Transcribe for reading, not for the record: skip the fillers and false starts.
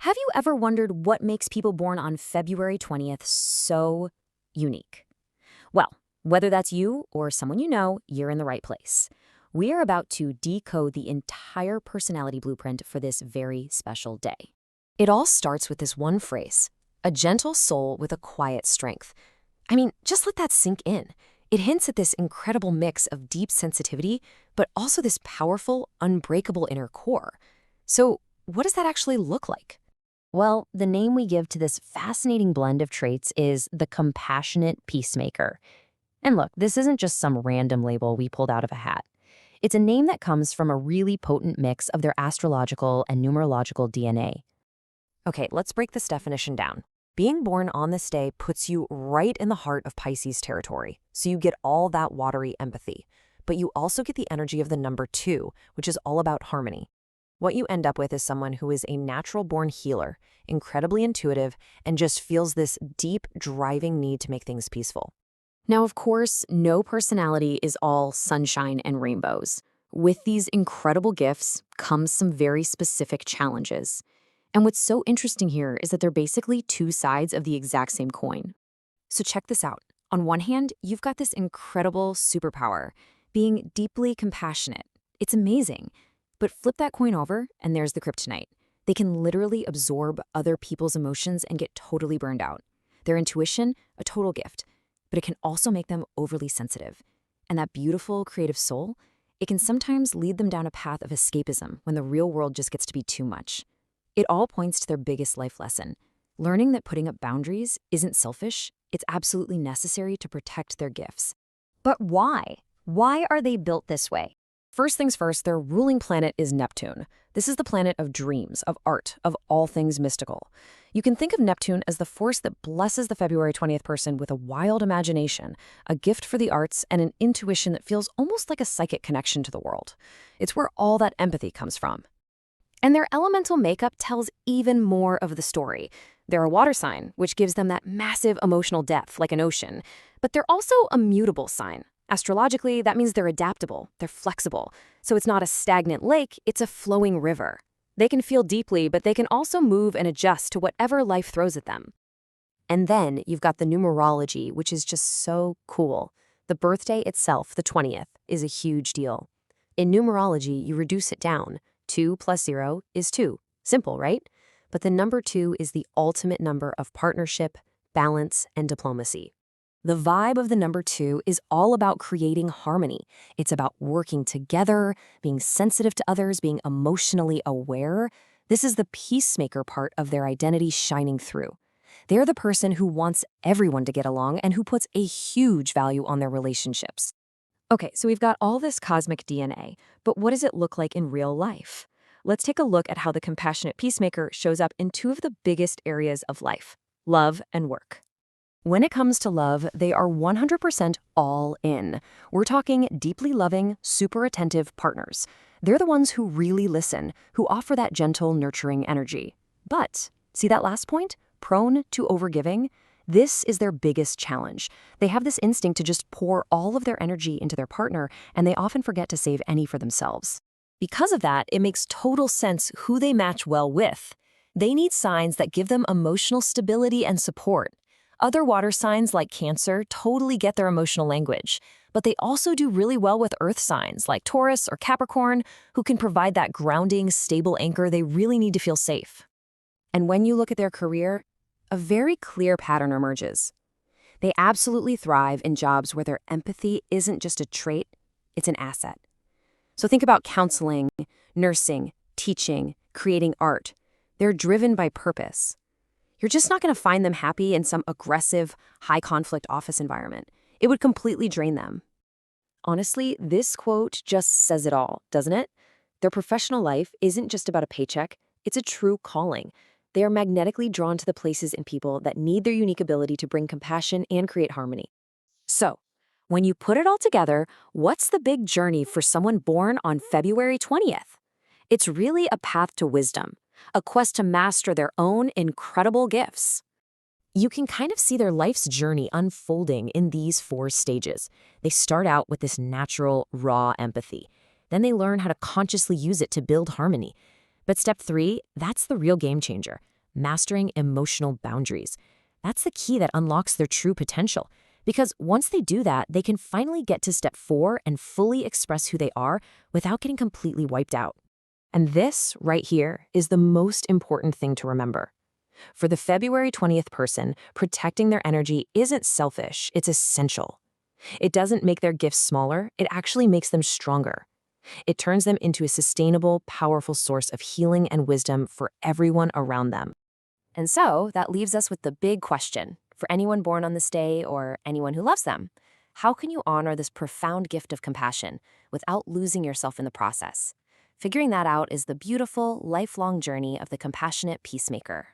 Have you ever wondered what makes people born on February 20th so unique? Well, whether that's you or someone you know, you're in the right place. We are about to decode the entire personality blueprint for this very special day. It all starts with this one phrase, a gentle soul with a quiet strength. I mean, just let that sink in. It hints at this incredible mix of deep sensitivity, but also this powerful, unbreakable inner core. So, what does that actually look like? Well, the name we give to this fascinating blend of traits is the compassionate peacemaker. And look, this isn't just some random label we pulled out of a hat. It's a name that comes from a really potent mix of their astrological and numerological DNA. Okay, let's break this definition down. Being born on this day puts you right in the heart of Pisces territory, so you get all that watery empathy. But you also get the energy of the number 2, which is all about harmony. What you end up with is someone who is a natural-born healer, incredibly intuitive, and just feels this deep, driving need to make things peaceful. Now, of course, no personality is all sunshine and rainbows. With these incredible gifts comes some very specific challenges. And what's so interesting here is that they're basically two sides of the exact same coin. So check this out. On one hand, you've got this incredible superpower, being deeply compassionate. It's amazing. But flip that coin over, and there's the kryptonite. They can literally absorb other people's emotions and get totally burned out. Their intuition, a total gift, but it can also make them overly sensitive. And that beautiful, creative soul, it can sometimes lead them down a path of escapism when the real world just gets to be too much. It all points to their biggest life lesson, learning that putting up boundaries isn't selfish, it's absolutely necessary to protect their gifts. But why? Why are they built this way? First things first, their ruling planet is Neptune. This is the planet of dreams, of art, of all things mystical. You can think of Neptune as the force that blesses the February 20th person with a wild imagination, a gift for the arts, and an intuition that feels almost like a psychic connection to the world. It's where all that empathy comes from. And their elemental makeup tells even more of the story. They're a water sign, which gives them that massive emotional depth like an ocean. But they're also a mutable sign. Astrologically, that means they're adaptable, they're flexible. So it's not a stagnant lake, it's a flowing river. They can feel deeply, but they can also move and adjust to whatever life throws at them. And then you've got the numerology, which is just so cool. The birthday itself, the 20th, is a huge deal. In numerology, you reduce it down. 2 plus 0 is 2. Simple, right? But the number 2 is the ultimate number of partnership, balance, and diplomacy. The vibe of the number 2 is all about creating harmony. It's about working together, being sensitive to others, being emotionally aware. This is the peacemaker part of their identity shining through. They're the person who wants everyone to get along and who puts a huge value on their relationships. Okay, so we've got all this cosmic DNA, but what does it look like in real life? Let's take a look at how the compassionate peacemaker shows up in two of the biggest areas of life, love and work. When it comes to love, they are 100% all in. We're talking deeply loving, super attentive partners. They're the ones who really listen, who offer that gentle, nurturing energy. But, see that last point? Prone to overgiving? This is their biggest challenge. They have this instinct to just pour all of their energy into their partner, and they often forget to save any for themselves. Because of that, it makes total sense who they match well with. They need signs that give them emotional stability and support. Other water signs like Cancer totally get their emotional language, but they also do really well with earth signs like Taurus or Capricorn, who can provide that grounding, stable anchor they really need to feel safe. And when you look at their career, a very clear pattern emerges. They absolutely thrive in jobs where their empathy isn't just a trait, it's an asset. So think about counseling, nursing, teaching, creating art. They're driven by purpose. You're just not going to find them happy in some aggressive, high-conflict office environment. It would completely drain them. Honestly, this quote just says it all, doesn't it? Their professional life isn't just about a paycheck, it's a true calling. They are magnetically drawn to the places and people that need their unique ability to bring compassion and create harmony. So, when you put it all together, what's the big journey for someone born on February 20th? It's really a path to wisdom, a quest to master their own incredible gifts. You can kind of see their life's journey unfolding in these 4 stages. They start out with this natural, raw empathy. Then they learn how to consciously use it to build harmony. But step 3, that's the real game changer. mastering emotional boundaries. That's the key that unlocks their true potential. Because once they do that, they can finally get to step 4 and fully express who they are without getting completely wiped out. And this, right here, is the most important thing to remember. For the February 20th person, protecting their energy isn't selfish, it's essential. It doesn't make their gifts smaller, it actually makes them stronger. It turns them into a sustainable, powerful source of healing and wisdom for everyone around them. And so, that leaves us with the big question for anyone born on this day or anyone who loves them. How can you honor this profound gift of compassion without losing yourself in the process? Figuring that out is the beautiful, lifelong journey of the compassionate peacemaker.